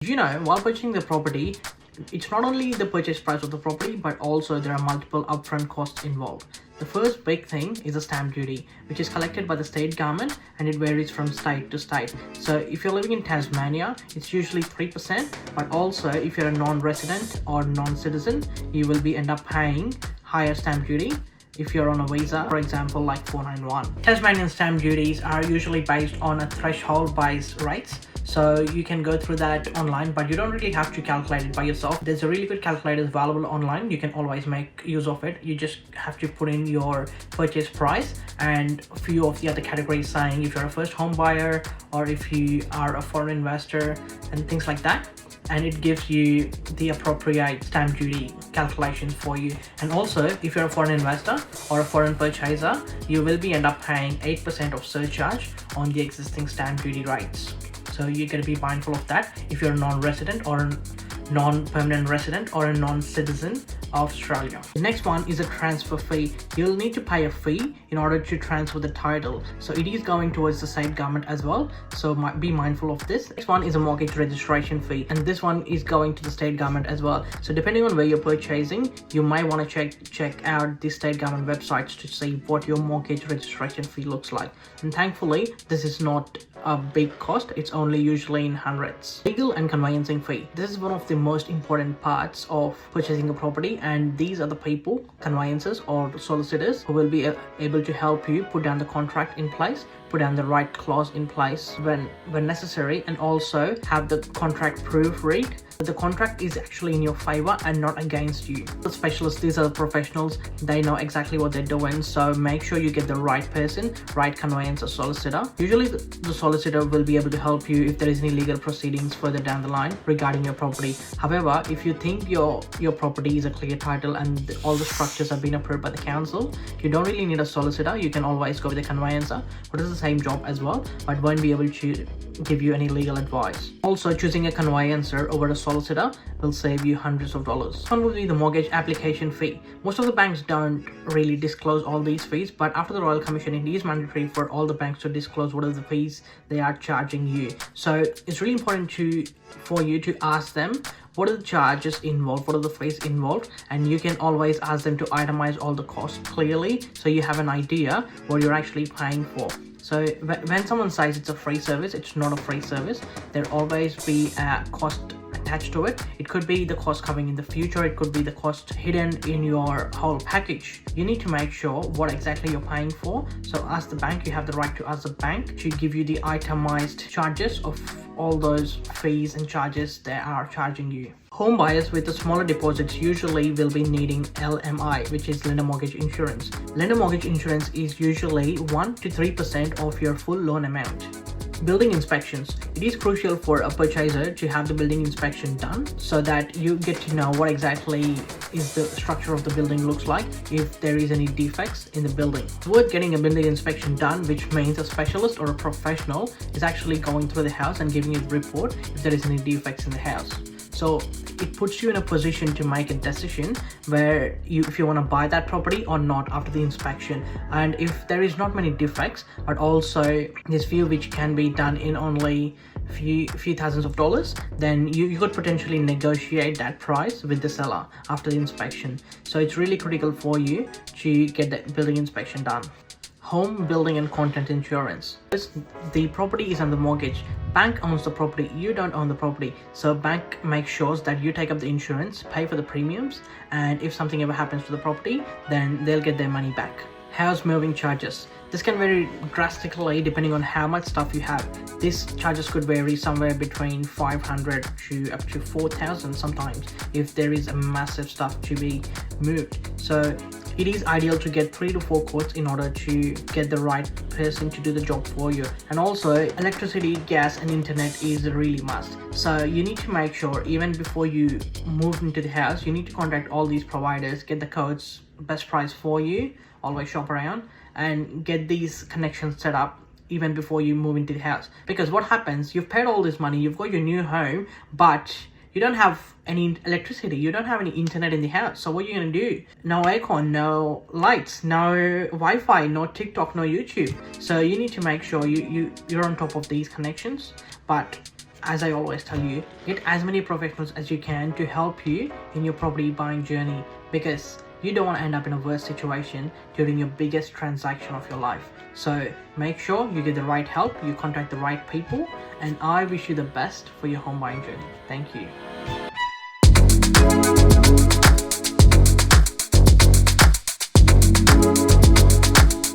While purchasing the property, it's not only the purchase price of the property, but also there are multiple upfront costs involved. The first big thing is the stamp duty, which is collected by the state government, and it varies from state to state. So if you're living in Tasmania, it's usually 3%, but also if you're a non-resident or non-citizen, you will end up paying higher stamp duty if you're on a visa, for example, like 491. Tasmanian stamp duties are usually based on a threshold-based rates. So you can go through that online, but you don't really have to calculate it by yourself. There's a really good calculator available online. You can always make use of it. You just have to put in your purchase price and a few of the other categories, saying if you're a first home buyer or if you are a foreign investor and things like that. And it gives you the appropriate stamp duty calculations for you. And also, if you're a foreign investor or a foreign purchaser, you will end up paying 8% of surcharge on the existing stamp duty rates. So you got to be mindful of that if you're a non-resident or a non-permanent resident or a non-citizen of Australia. The next one is a transfer fee. You'll need to pay a fee in order to transfer the title. So it is going towards the state government as well. So be mindful of this. Next one is a mortgage registration fee, and this one is going to the state government as well. So depending on where you're purchasing, you might want to check out the state government websites to see what your mortgage registration fee looks like. And thankfully, this is not a big cost. It's only usually in hundreds. Legal and conveyancing fee. This is one of the most important parts of purchasing a property, and these are the people, conveyancers or solicitors, who will be able to help you put down the contract in place, put down the right clause in place when necessary, and also have the contract proofread. The contract is actually in your favor and not against you. The specialists, these are the professionals, they know exactly what they're doing, so make sure you get the right person, right conveyancer solicitor. Usually the solicitor will be able to help you if there is any legal proceedings further down the line regarding your property. However, if you think your property is a clear title and all the structures have been approved by the council, you don't really need a solicitor. You can always go with a conveyancer who does the same job as well, but won't be able to give you any legal advice. Also, choosing a conveyancer over a solicitor will save you hundreds of dollars. One would be the mortgage application fee. Most of the banks don't really disclose all these fees, but after the Royal Commission, it is mandatory for all the banks to disclose what are the fees they are charging you. So it's really important for you to ask them what are the charges involved, what are the fees involved, and you can always ask them to itemize all the costs clearly so you have an idea what you're actually paying for. So when someone says it's a free service, it's not a free service. There'll always be a cost attached to it. It could be the cost coming in the future, it could be the cost hidden in your whole package. You need to make sure what exactly you're paying for. So ask the bank. You have the right to ask the bank to give you the itemized charges of all those fees and charges they are charging you. Home buyers with the smaller deposits usually will be needing LMI, which is lender mortgage insurance. Lender mortgage insurance is usually 1 to 3% of your full loan amount. Building inspections. It is crucial for a purchaser to have the building inspection done so that you get to know what exactly is the structure of the building looks like, if there is any defects in the building. It's worth getting a building inspection done, which means a specialist or a professional is actually going through the house and giving you a report if there is any defects in the house. So it puts you in a position to make a decision where if you want to buy that property or not after the inspection. And if there is not many defects, but also there's few which can be done in only few thousands of dollars, then you could potentially negotiate that price with the seller after the inspection. So it's really critical for you to get the building inspection done. Home, building and content insurance. The property is under mortgage. Bank owns the property, you don't own the property. So bank makes sure that you take up the insurance, pay for the premiums, and if something ever happens to the property, then they'll get their money back. House moving charges. This can vary drastically depending on how much stuff you have. These charges could vary somewhere between 500 to up to 4,000 sometimes if there is a massive stuff to be moved. So it is ideal to get 3 to 4 quotes in order to get the right person to do the job for you. And also, electricity, gas and internet is a really must. So you need to make sure even before you move into the house, you need to contact all these providers, get the codes, best price for you, always shop around and get these connections set up even before you move into the house. Because what happens, you've paid all this money, you've got your new home, but you don't have any electricity, you don't have any internet in the house. So what are you going to do? No aircon, no lights, no Wi-Fi, no TikTok, no YouTube. So you need to make sure you're on top of these connections. But as I always tell you, get as many professionals as you can to help you in your property buying journey, because you don't want to end up in a worse situation during your biggest transaction of your life. So make sure you get the right help, you contact the right people, and I wish you the best for your home buying journey. Thank you.